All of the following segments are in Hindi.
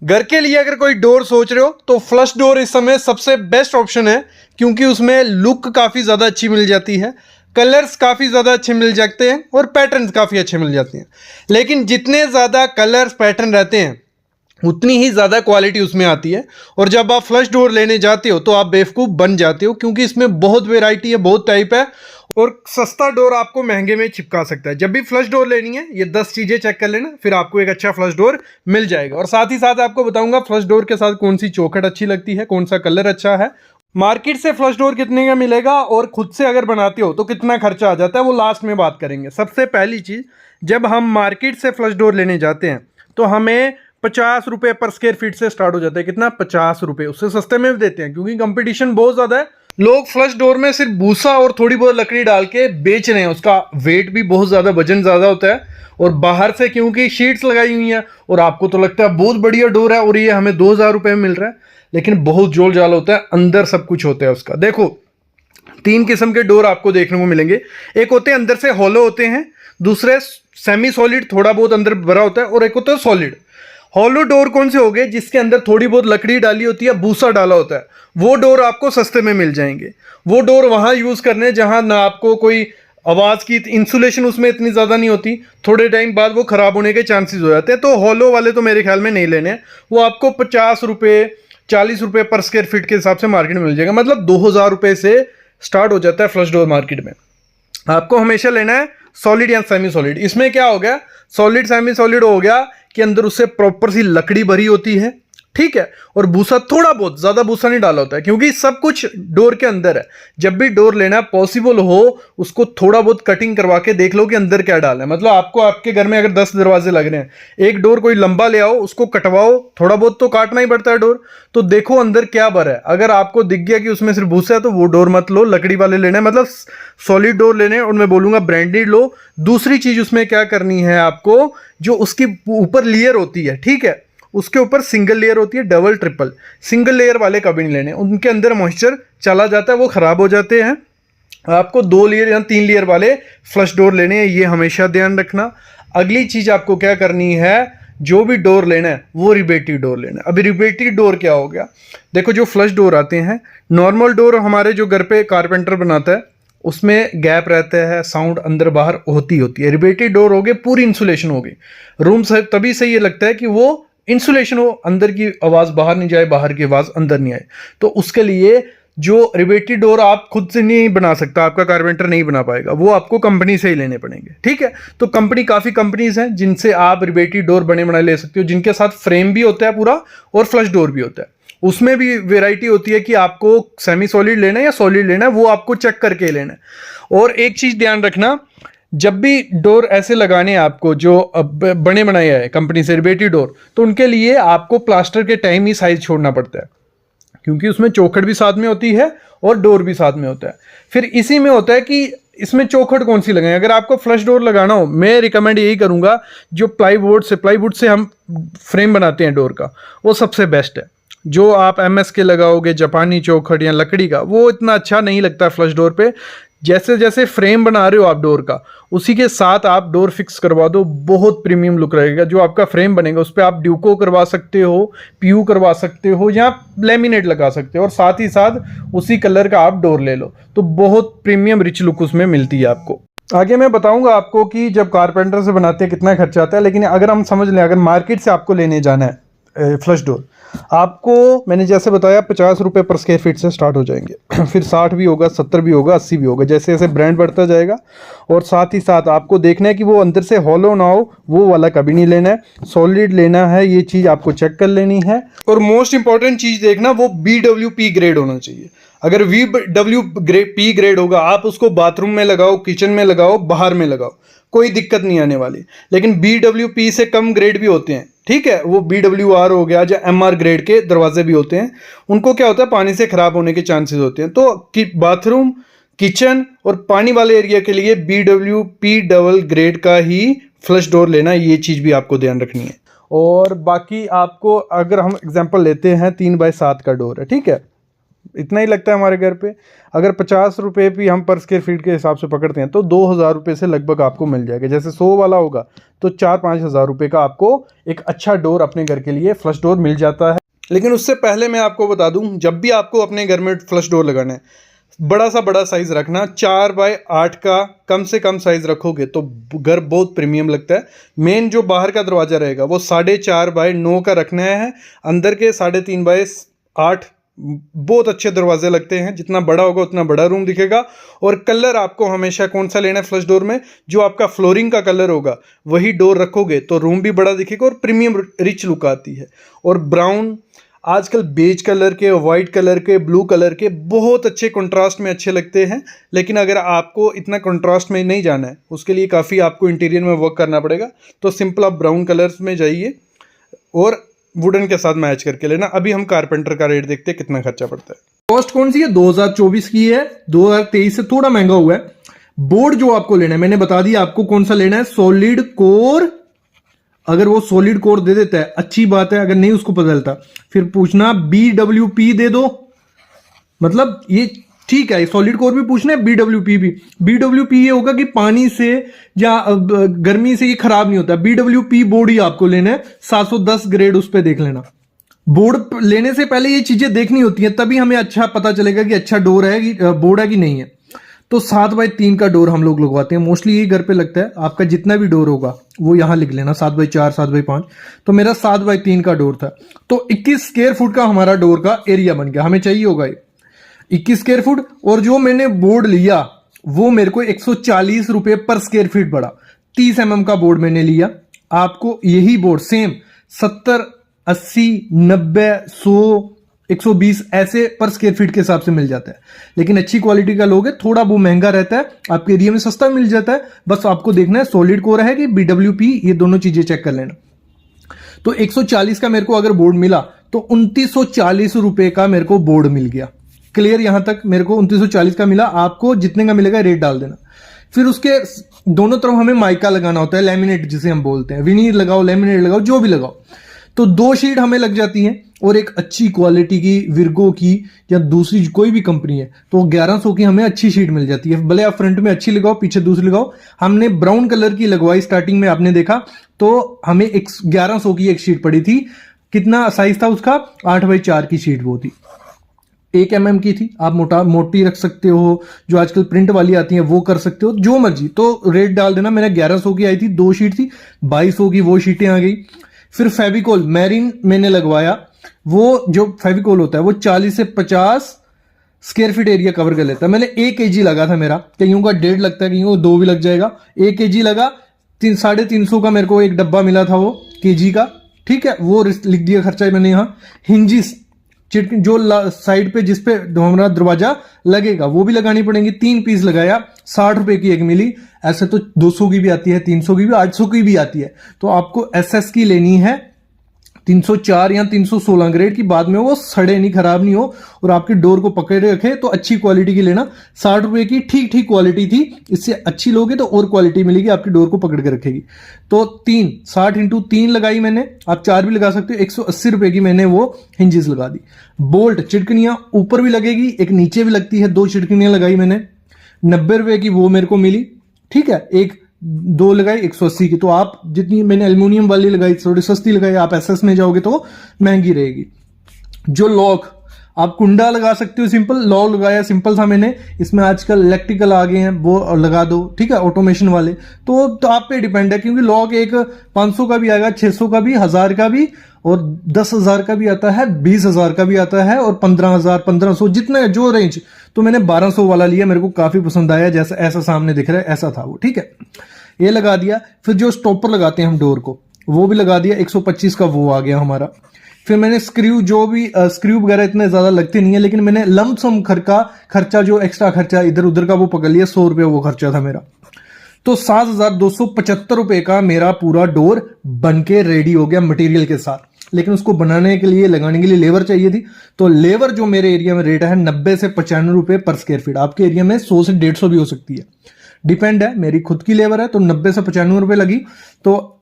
घर के लिए अगर कोई डोर सोच रहे हो तो फ्लश डोर इस समय सबसे बेस्ट ऑप्शन है, क्योंकि उसमें लुक काफ़ी ज़्यादा अच्छी मिल जाती है, कलर्स काफ़ी ज़्यादा अच्छे मिल जाते हैं और पैटर्न्स काफ़ी अच्छे मिल जाते हैं। लेकिन जितने ज़्यादा कलर्स पैटर्न रहते हैं उतनी ही ज़्यादा क्वालिटी उसमें आती है, और जब आप फ्लश डोर लेने जाते हो तो आप बेवकूफ़ बन जाते हो, क्योंकि इसमें बहुत वेराइटी है, बहुत टाइप है, और सस्ता डोर आपको महंगे में चिपका सकता है। जब भी फ्लश डोर लेनी है ये 10 चीज़ें चेक कर लेना, फिर आपको एक अच्छा फ्लश डोर मिल जाएगा। और साथ ही साथ आपको बताऊंगा फ्लश डोर के साथ कौन सी चौखट अच्छी लगती है, कौन सा कलर अच्छा है, मार्केट से फ्लश डोर कितने का मिलेगा, और खुद से अगर बनाते हो तो कितना खर्चा आ जाता है, वो लास्ट में बात करेंगे। सबसे पहली चीज़, जब हम मार्केट से फ्लश डोर लेने जाते हैं तो हमें 50 रुपये पर स्क्वायर फीट से स्टार्ट हो जाता है। कितना? 50 रुपये। उससे सस्ते में भी देते हैं, क्योंकि कंपटीशन बहुत ज़्यादा है। लोग फ्लश डोर में सिर्फ भूसा और थोड़ी बहुत लकड़ी डाल के बेच रहे हैं, उसका वेट भी बहुत ज़्यादा, वजन ज़्यादा होता है, और बाहर से क्योंकि शीट्स लगाई हुई हैं और आपको तो लगता है बहुत बढ़िया डोर है और ये हमें 2000 रुपये में मिल रहा है, लेकिन बहुत जोल जाल होता है, अंदर सब कुछ होता है उसका। देखो, 3 किस्म के डोर आपको देखने को मिलेंगे। एक होते हैं अंदर से हॉलो होते हैं, दूसरे सेमी सॉलिड, थोड़ा बहुत अंदर भरा होता है, और एक होता है सॉलिड। हॉलो डोर कौन से हो गए? जिसके अंदर थोड़ी बहुत लकड़ी डाली होती है, भूसा डाला होता है, वो डोर आपको सस्ते में मिल जाएंगे। वो डोर वहां यूज करने जहां ना आपको कोई आवाज की इंसुलेशन उसमें इतनी ज्यादा नहीं होती, थोड़े टाइम बाद वो खराब होने के चांसेस हो जाते हैं। तो हॉलो वाले तो मेरे ख्याल में नहीं लेने हैं। वो आपको 50 रुपये 40 रुपये पर स्क्वायर फीट के हिसाब से मार्केट में मिल जाएगा, मतलब 2000 रुपये से स्टार्ट हो जाता है फ्लश डोर मार्केट में। आपको हमेशा लेना है सॉलिड या सेमी सॉलिड। इसमें क्या हो गया, सॉलिड सेमी सॉलिड हो गया कि अंदर उससे प्रॉपर सी लकड़ी भरी होती है, ठीक है, और भूसा थोड़ा बहुत, ज्यादा भूसा नहीं डाला होता है, क्योंकि सब कुछ डोर के अंदर है। जब भी डोर लेना पॉसिबल हो, उसको थोड़ा बहुत कटिंग करवा के देख लो कि अंदर क्या डाला है। मतलब आपको, आपके घर में अगर 10 दरवाजे लग रहे हैं, एक डोर कोई लंबा ले आओ, उसको कटवाओ, थोड़ा बहुत तो काटना ही पड़ता है डोर, तो देखो अंदर क्या भरा है। अगर आपको दिख गया कि उसमें सिर्फ भूसा है तो वो डोर मत लो, लकड़ी वाले लेना है, मतलब सॉलिड डोर लेने हैं, और मैं बोलूंगा ब्रांडेड लो। दूसरी चीज उसमें क्या करनी है आपको, जो उसकी ऊपर लेयर होती है, ठीक है, उसके ऊपर सिंगल लेयर होती है, डबल ट्रिपल, सिंगल लेयर वाले कभी नहीं लेने, उनके अंदर मॉइस्चर चला जाता है, वो खराब हो जाते हैं। आपको 2 लेयर या 3 लेयर वाले फ्लश डोर लेने हैं, ये हमेशा ध्यान रखना। अगली चीज आपको क्या करनी है, जो भी डोर लेना है वो रिबेटिव डोर लेना है। अभी रिबेटिव डोर क्या हो गया, देखो जो फ्लश डोर आते हैं, नॉर्मल डोर हमारे जो घर पे कारपेंटर बनाता है उसमें गैप रहता है, साउंड अंदर बाहर होती है। रिबेटिव डोर हो गए, पूरी इंसुलेशन हो गई, रूम तभी से ये लगता है कि वो इंसुलेशन हो, अंदर की आवाज बाहर नहीं जाए, बाहर की आवाज अंदर नहीं आए। तो उसके लिए जो रिबेटिव डोर आप खुद से नहीं बना सकता, आपका कारपेंटर नहीं बना पाएगा, वो आपको कंपनी से ही लेने पड़ेंगे, ठीक है। तो काफ़ी कंपनीज हैं जिनसे आप रिबेटिव डोर बने बनाए ले सकते हो, जिनके साथ फ्रेम भी होता है पूरा और फ्लश डोर भी होता है। उसमें भी वेराइटी होती है कि आपको सेमी सॉलिड लेना है या सॉलिड लेना है, वो आपको चेक करके लेना है। और एक चीज ध्यान रखना, जब भी डोर ऐसे लगाने हैं आपको, जो बने बनाए हैं कंपनी से रिबेटिव डोर, तो उनके लिए आपको प्लास्टर के टाइम ही साइज छोड़ना पड़ता है, क्योंकि उसमें चौखट भी साथ में होती है और डोर भी साथ में होता है। फिर इसी में होता है कि इसमें चौखट कौन सी लगाएं। अगर आपको फ्लश डोर लगाना हो, मैं रिकमेंड यही करूंगा, जो प्लाईवुड से हम फ्रेम बनाते हैं डोर का, वो सबसे बेस्ट है। जो आप MS के लगाओगे, जापानी चौखट या लकड़ी का, वो इतना अच्छा नहीं लगता फ्लश डोर पे। जैसे जैसे फ्रेम बना रहे हो आप डोर का, उसी के साथ आप डोर फिक्स करवा दो, बहुत प्रीमियम लुक रहेगा। जो आपका फ्रेम बनेगा उस पर आप ड्यूको करवा सकते हो, PU करवा सकते हो, या लेमिनेट लगा सकते हो, और साथ ही साथ उसी कलर का आप डोर ले लो, तो बहुत प्रीमियम रिच लुक उसमें मिलती है आपको। आगे मैं बताऊंगा आपको कि जब कारपेंटर से बनाते हैं कितना खर्चा आता है, लेकिन अगर हम समझ लें, अगर मार्केट से आपको लेने जाना है फ्लश डोर, आपको मैंने जैसे बताया 50 रुपये पर स्क्वायर फीट से स्टार्ट हो जाएंगे, फिर 60 भी होगा, 70 भी होगा, 80 भी होगा, जैसे जैसे ब्रांड बढ़ता जाएगा। और साथ ही साथ आपको देखना है कि वो अंदर से हॉलो ना हो, वो वाला कभी नहीं लेना है, सॉलिड लेना है, ये चीज़ आपको चेक कर लेनी है। और मोस्ट इंपॉर्टेंट चीज़ देखना, वो BWP ग्रेड होना चाहिए। अगर BWP ग्रेड होगा, आप उसको बाथरूम में लगाओ, किचन में लगाओ, बाहर में लगाओ, कोई दिक्कत नहीं आने वाली। लेकिन BWP से कम ग्रेड भी होते हैं, ठीक है, वो BWR हो गया, या MR ग्रेड के दरवाजे भी होते हैं, उनको क्या होता है, पानी से खराब होने के चांसेस होते हैं। तो बाथरूम, किचन और पानी वाले एरिया के लिए BWP डबल ग्रेड का ही फ्लश डोर लेना, ये चीज़ भी आपको ध्यान रखनी है। और बाकी आपको, अगर हम एग्जांपल लेते हैं, 3x7 का डोर है, ठीक है, इतना ही लगता है हमारे घर पे। अगर 50 रुपये भी हम पर स्क्वायर फीट के हिसाब से पकड़ते हैं तो 2000 रुपये से लगभग आपको मिल जाएगा। जैसे 100 वाला होगा तो 4-5 हज़ार रुपये का आपको एक अच्छा डोर अपने घर के लिए फ्लश डोर मिल जाता है। लेकिन उससे पहले मैं आपको बता दूं, जब भी आपको अपने घर में फ्लश डोर लगाना है, बड़ा साइज़ रखना। 4x8 का कम से कम साइज़ रखोगे तो घर बहुत प्रीमियम लगता है। मेन जो बाहर का दरवाज़ा रहेगा वो 4.5x9 का रखना है। अंदर के 3.5x8 बहुत अच्छे दरवाजे लगते हैं। जितना बड़ा होगा उतना बड़ा रूम दिखेगा। और कलर आपको हमेशा कौन सा लेना है फ्लश डोर में, जो आपका फ्लोरिंग का कलर होगा वही डोर रखोगे तो रूम भी बड़ा दिखेगा और प्रीमियम रिच लुक आती है। और ब्राउन, आजकल बेज कलर के, वाइट कलर के, ब्लू कलर के बहुत अच्छे कंट्रास्ट में अच्छे लगते हैं। लेकिन अगर आपको इतना कंट्रास्ट में नहीं जाना है, उसके लिए काफ़ी आपको इंटीरियर में वर्क करना पड़ेगा, तो सिंपल आप ब्राउन कलर्स में जाइए और वुडन के साथ मैच करके लेना। अभी हम कारपेंटर का रेट देखते हैं कितना खर्चा पड़ता है। कॉस्ट कौन सी है, 2024 की है, 2023 से थोड़ा महंगा हुआ है। बोर्ड जो आपको लेना है मैंने बता दिया आपको कौन सा लेना है, सॉलिड कोर। अगर वो सॉलिड कोर दे देता है अच्छी बात है, अगर नहीं उसको बदलता फिर पूछना BWP दे दो, मतलब ये ठीक है। सॉलिड कोर भी पूछना है, BWP भी। BWP ये होगा कि पानी से या गर्मी से ये खराब नहीं होता। BWP बोर्ड ही आपको लेना है, 710 ग्रेड उस पर देख लेना। बोर्ड लेने से पहले ये चीजें देखनी होती है, तभी हमें अच्छा पता चलेगा कि अच्छा डोर है कि बोर्ड है कि नहीं है। तो 7x3 का डोर हम लोग लगवाते हैं, मोस्टली यही घर पे लगता है। आपका जितना भी डोर होगा वो यहां लिख लेना, 7x4, 7x5। तो मेरा 7x3 का डोर था, तो 21 स्क्वायर फुट का हमारा डोर का एरिया बन गया। हमें चाहिए होगा 21 स्क्वायर फुट। और जो मैंने बोर्ड लिया वो मेरे को 140 रुपए पर स्क्वायर फीट पड़ा। 30 mm का बोर्ड मैंने लिया। आपको यही बोर्ड सेम 70, 80, 90, 100, 120 ऐसे पर स्क्वायर फीट के हिसाब से मिल जाता है। लेकिन अच्छी क्वालिटी का लोगे थोड़ा वो महंगा रहता है, आपके एरिया में सस्ता मिल जाता है। बस आपको देखना है सॉलिड कोर है कि BWP, ये दोनों चीजें चेक कर लेना। तो 140 का मेरे को अगर बोर्ड मिला तो 2940 रुपए का मेरे को बोर्ड मिल गया। क्लियर, यहां तक मेरे को 2940 का मिला। आपको जितने का मिलेगा रेट डाल देना। फिर उसके दोनों तरफ हमें माइका लगाना होता है, लेमिनेट जिसे हम बोलते हैं। विनीर लगाओ, लेमिनेट लगाओ, जो भी लगाओ। तो 2 शीट हमें लग जाती हैं। और एक अच्छी क्वालिटी की विर्गो की या दूसरी कोई भी कंपनी है तो 1100 की हमें अच्छी शीट मिल जाती है। भले आप फ्रंट में अच्छी लगाओ, पीछे दूसरी लगाओ। हमने ब्राउन कलर की लगवाई स्टार्टिंग में, आपने देखा, तो हमें 1100 की एक शीट पड़ी थी। कितना साइज था उसका, 8x4 की शीट वो थी, 1 mm की थी। आप मोटी रख सकते हो, जो आजकल प्रिंट वाली आती है वो कर सकते हो, जो मर्जी। तो रेट डाल देना। मैंने 1100 की आई थी, 2 शीट थी, 2200 की वो शीटें आ गई। फिर फेविकोल मैरिन मैंने लगवाया। वो जो फेविकोल होता है वो 40 से 50 स्क्वायर फीट एरिया कवर कर लेता है। मैंने 1 kg लगा था मेरा, कईयों का 1.5 लगता है, कईयों को 2 भी लग जाएगा। 1 kg लगा, 350 का मेरे को एक डब्बा मिला था वो kg का, ठीक है। वो लिख दिया खर्चा मैंने यहाँ। हिंजिस जो साइड पे जिसपे हमारा दरवाजा लगेगा वो भी लगानी पड़ेंगी। 3 पीस लगाया, 60 रुपए की एक मिली। ऐसे तो 200 की भी आती है, 300 की भी, 800 की भी आती है। तो आपको SS की लेनी है, 304 या 316 ग्रेड की। बाद में वो सड़े नहीं, खराब नहीं हो और आपके डोर को पकड़े रखे। तो अच्छी क्वालिटी की लेना। 60 रुपए की ठीक ठीक क्वालिटी थी। इससे अच्छी लोगे तो और क्वालिटी मिलेगी, आपकी डोर को पकड़ के रखेगी। तो 60 × 3 लगाई मैंने, आप 4 भी लगा सकते हो। 180 रुपए की मैंने वो हिंजेस लगा दी। बोल्ट चिटकनियां ऊपर भी लगेगी, एक नीचे भी लगती है। 2 चिटकनियां लगाई मैंने, 90 रुपए की वो मेरे को मिली, ठीक है। 2 लगाई 180 की। तो आप जितनी मैंने एल्युमिनियम वाली लगाई थोड़ी सस्ती लगाई, आप SS में जाओगे तो महंगी रहेगी। जो लॉक, आप कुंडा लगा सकते हो, सिंपल लॉक लगाया, सिंपल था मैंने। इसमें आजकल इलेक्ट्रिकल आ गए हैं, वो लगा दो, ठीक है, ऑटोमेशन वाले। तो आप पे डिपेंड है, क्योंकि लॉक एक 500 का भी आएगा, 600 का भी, 1000 का भी, और 10,000 का भी आता है, 20,000 का भी आता है, और 15,000, 1500, जितना जो रेंज। तो मैंने 1200 वाला लिया, मेरे को काफी पसंद आया। जैसा ऐसा सामने दिख रहा है ऐसा था वो, ठीक है। ये लगा दिया। फिर जो स्टॉपर लगाते हैं हम डोर को, वो भी लगा दिया। 125 का वो आ गया हमारा। फिर मैंने स्क्रू, जो भी स्क्रू वगैरह इतने ज्यादा लगते नहीं है, लेकिन मैंने लमसम खर्चा जो एक्स्ट्रा खर्चा इधर उधर का वो पकड़ लिया। 100 रुपये वो खर्चा था मेरा। तो 7,275 रुपए का मेरा पूरा डोर बनके रेडी हो गया मटेरियल के साथ। लेकिन उसको बनाने के लिए, लगाने के लिए लेबर चाहिए थी। तो लेबर जो मेरे एरिया में रेट है 90 से 95 रुपए पर स्क्वायर फीट। आपके एरिया में 100 से 150 भी हो सकती है, डिपेंड है। मेरी खुद की लेबर है तो 90 से 95 रुपए लगी। तो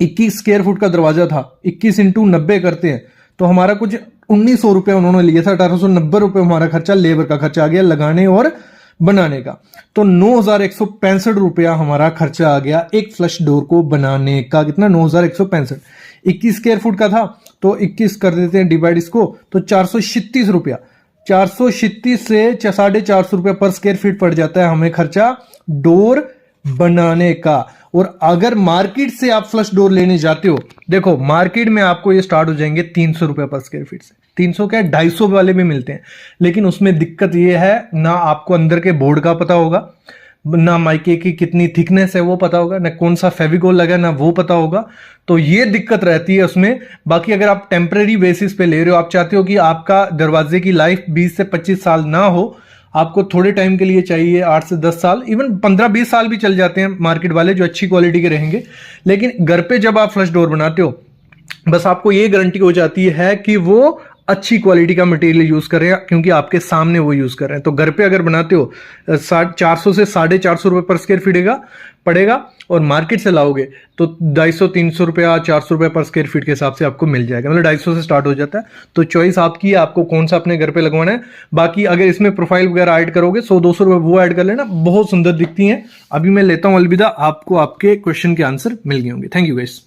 21 स्क्वायर फुट का दरवाजा था, 21 × 90 करते हैं तो हमारा कुछ 1900 रुपये उन्होंने लिए था, 1890 रुपये हमारा खर्चा लेबर का खर्चा आ गया लगाने और बनाने का। तो 9165 रुपया हमारा खर्चा आ गया एक फ्लश डोर को बनाने का। कितना? 9165। 21 स्क्वायर फुट का था तो 21 कर देते हैं डिवाइड इसको, तो 436 रुपया। 436 से 450 रुपया पर स्क्वायर फीट पड़ जाता है हमें खर्चा डोर बनाने का। और अगर मार्केट से आप फ्लश डोर लेने जाते हो, देखो मार्केट में आपको ये स्टार्ट हो जाएंगे 300 रुपया पर स्क्वायर फीट से। 300 क्या, 250 वाले भी मिलते हैं, लेकिन उसमें दिक्कत ये है ना आपको अंदर के बोर्ड का पता होगा, ना माइके की कितनी थिकनेस है वो पता होगा, ना कौन सा फेविकोल लगा ना वो पता होगा। तो ये दिक्कत रहती है उसमें। बाकी अगर आप टेम्परेरी बेसिस पे ले रहे हो, आप चाहते हो कि आपका दरवाजे की लाइफ 20 से 25 साल ना हो, आपको थोड़े टाइम के लिए चाहिए 8 से 10 साल, इवन 15-20 साल भी चल जाते हैं मार्केट वाले जो अच्छी क्वालिटी के रहेंगे। लेकिन घर पे जब आप फ्लश डोर बनाते हो, बस आपको ये गारंटी हो जाती है कि वो अच्छी क्वालिटी का मटेरियल यूज कर रहे हैं, क्योंकि आपके सामने वो यूज कर रहे हैं। तो घर पे अगर बनाते हो 400 से 450 रुपए पर स्क्वायर फीट पड़ेगा, और मार्केट से लाओगे तो 250-300 रुपया 400 रुपये पर स्क्वायर फीट के हिसाब से आपको मिल जाएगा। मतलब 250 से स्टार्ट हो जाता है। तो चॉइस आपकी है, आपको कौन सा अपने घर पे लगवाना है। बाकी अगर इसमें प्रोफाइल वगैरह ऐड करोगे 100-200 रुपये वो ऐड कर लेना, बहुत सुंदर दिखती हैं। अभी मैं लेता हूं अलविदा, आपको आपके क्वेश्चन के आंसर मिल गए होंगे। Thank you guys.